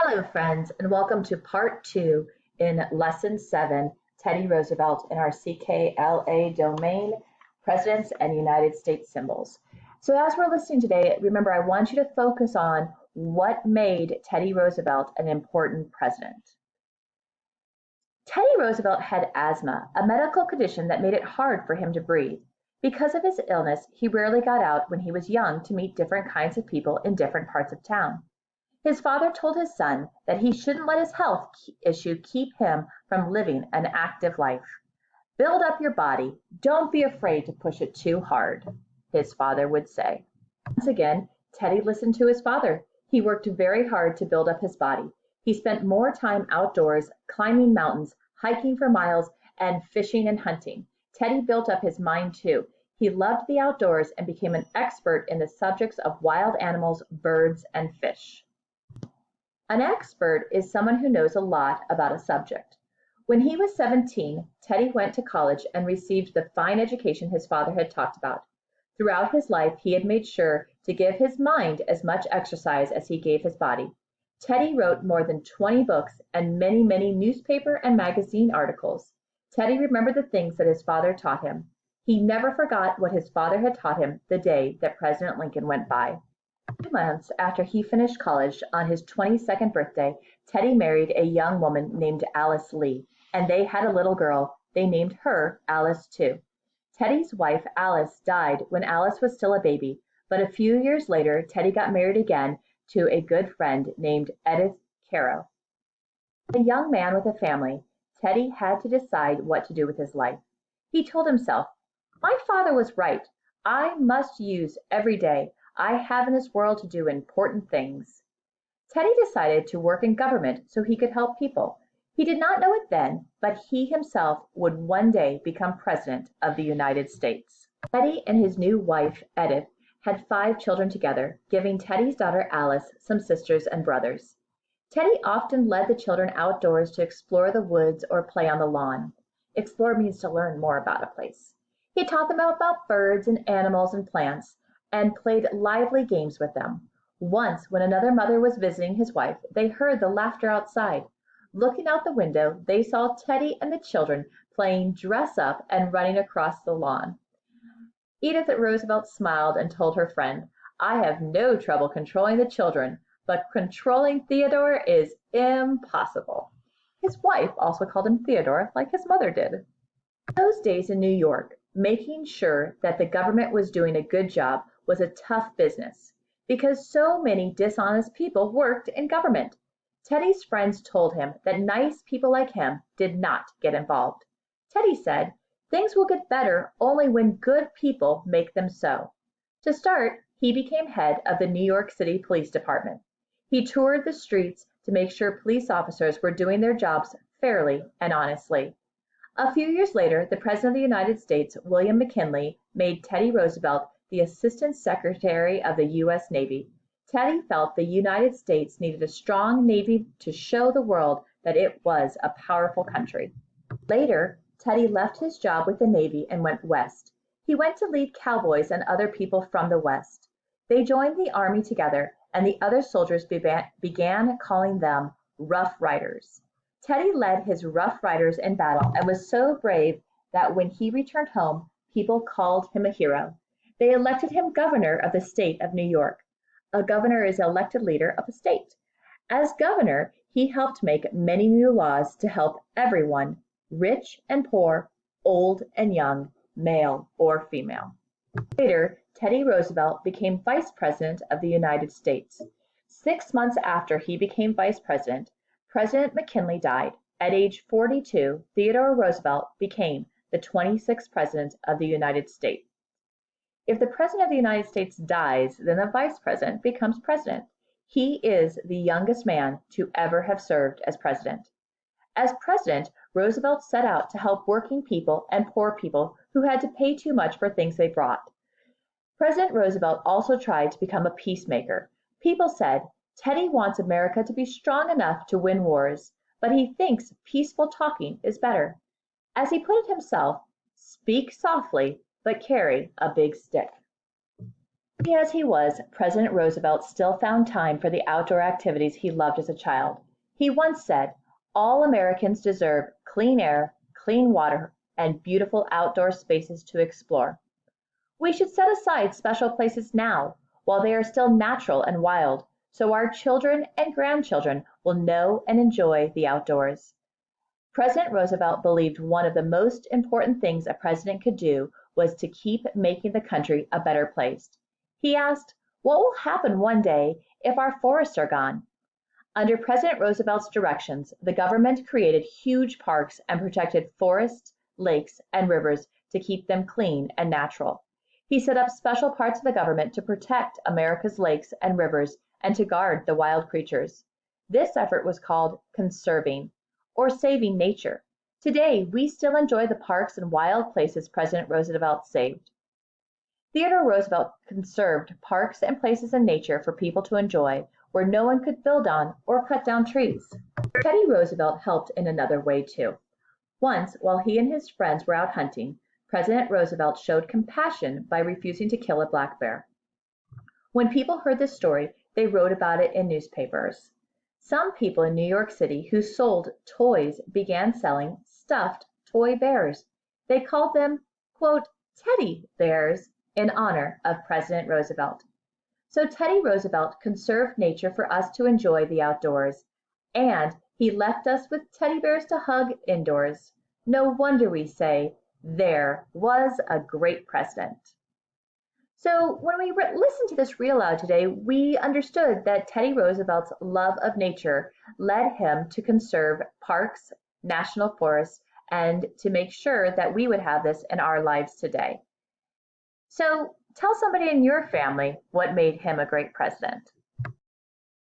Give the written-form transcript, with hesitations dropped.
Hello, friends, and welcome to part two in lesson seven, Teddy Roosevelt in our CKLA domain, Presidents and United States Symbols. So as we're listening today, remember I want you to focus on what made Teddy Roosevelt an important president. Teddy Roosevelt had asthma, a medical condition that made it hard for him to breathe. Because of his illness, he rarely got out when he was young to meet different kinds of people in different parts of town. His father told his son that he shouldn't let his health issue keep him from living an active life. Build up your body. Don't be afraid to push it too hard, his father would say. Once again, Teddy listened to his father. He worked very hard to build up his body. He spent more time outdoors, climbing mountains, hiking for miles, and fishing and hunting. Teddy built up his mind too. He loved the outdoors and became an expert in the subjects of wild animals, birds, and fish. An expert is someone who knows a lot about a subject. When he was 17, Teddy went to college and received the fine education his father had talked about. Throughout his life, he had made sure to give his mind as much exercise as he gave his body. Teddy wrote more than 20 books and many, many newspaper and magazine articles. Teddy remembered the things that his father taught him. He never forgot what his father had taught him the day that President Lincoln went by. 2 months after he finished college, on his 22nd birthday, Teddy married a young woman named Alice Lee, and they had a little girl. They named her Alice too. Teddy's wife Alice died when Alice was still a baby, but a few years later Teddy got married again to a good friend named Edith Caro. As a young man with a family, Teddy had to decide what to do with his life. He told himself, "My father was right. I must use every day I have in this world to do important things." Teddy decided to work in government so he could help people. He did not know it then, but he himself would one day become President of the United States. Teddy and his new wife, Edith, had 5 children together, giving Teddy's daughter Alice some sisters and brothers. Teddy often led the children outdoors to explore the woods or play on the lawn. Explore means to learn more about a place. He taught them about birds and animals and plants, and played lively games with them. Once, when another mother was visiting his wife, they heard the laughter outside. Looking out the window, they saw Teddy and the children playing dress up and running across the lawn. Edith Roosevelt smiled and told her friend, "I have no trouble controlling the children, but controlling Theodore is impossible." His wife also called him Theodore, like his mother did. In those days in New York, making sure that the government was doing a good job was a tough business because so many dishonest people worked in government. Teddy's friends told him that nice people like him did not get involved. Teddy said, "Things will get better only when good people make them so." To start, he became head of the New York City Police Department. He toured the streets to make sure police officers were doing their jobs fairly and honestly. A few years later, the President of the United States, William McKinley, made Teddy Roosevelt the Assistant Secretary of the U.S. Navy. Teddy felt the United States needed a strong Navy to show the world that it was a powerful country. Later, Teddy left his job with the Navy and went west. He went to lead cowboys and other people from the West. They joined the Army together, and the other soldiers began calling them Rough Riders. Teddy led his Rough Riders in battle and was so brave that when he returned home, people called him a hero. They elected him governor of the state of New York. A governor is an elected leader of a state. As governor, he helped make many new laws to help everyone, rich and poor, old and young, male or female. Later, Teddy Roosevelt became Vice President of the United States. 6 months after he became Vice President, President McKinley died. At age 42, Theodore Roosevelt became the 26th President of the United States. If the President of the United States dies, then the Vice President becomes President. He is the youngest man to ever have served as President. As President, Roosevelt set out to help working people and poor people who had to pay too much for things they bought. President Roosevelt also tried to become a peacemaker. People said, "Teddy wants America to be strong enough to win wars, but he thinks peaceful talking is better." As he put it himself, "Speak softly, but carry a big stick." Busy as he was, President Roosevelt still found time for the outdoor activities he loved as a child. He once said, "All Americans deserve clean air, clean water, and beautiful outdoor spaces to explore." We should set aside special places now, while they are still natural and wild, so our children and grandchildren will know and enjoy the outdoors. President Roosevelt believed one of the most important things a president could do was to keep making the country a better place. He asked, "What will happen one day if our forests are gone?" Under President Roosevelt's directions, the government created huge parks and protected forests, lakes, and rivers to keep them clean and natural. He set up special parts of the government to protect America's lakes and rivers and to guard the wild creatures. This effort was called conserving, or saving nature. Today, we still enjoy the parks and wild places President Roosevelt saved. Theodore Roosevelt conserved parks and places in nature for people to enjoy where no one could build on or cut down trees. Teddy Roosevelt helped in another way too. Once, while he and his friends were out hunting, President Roosevelt showed compassion by refusing to kill a black bear. When people heard this story, they wrote about it in newspapers. Some people in New York City who sold toys began selling stuffed toy bears. They called them, quote, "teddy bears," in honor of President Roosevelt. So Teddy Roosevelt conserved nature for us to enjoy the outdoors, and he left us with teddy bears to hug indoors. No wonder we say, there was a great president. So when we listened to this read aloud today, we understood that Teddy Roosevelt's love of nature led him to conserve parks, national forests, and to make sure that we would have this in our lives today. So tell somebody in your family what made him a great president.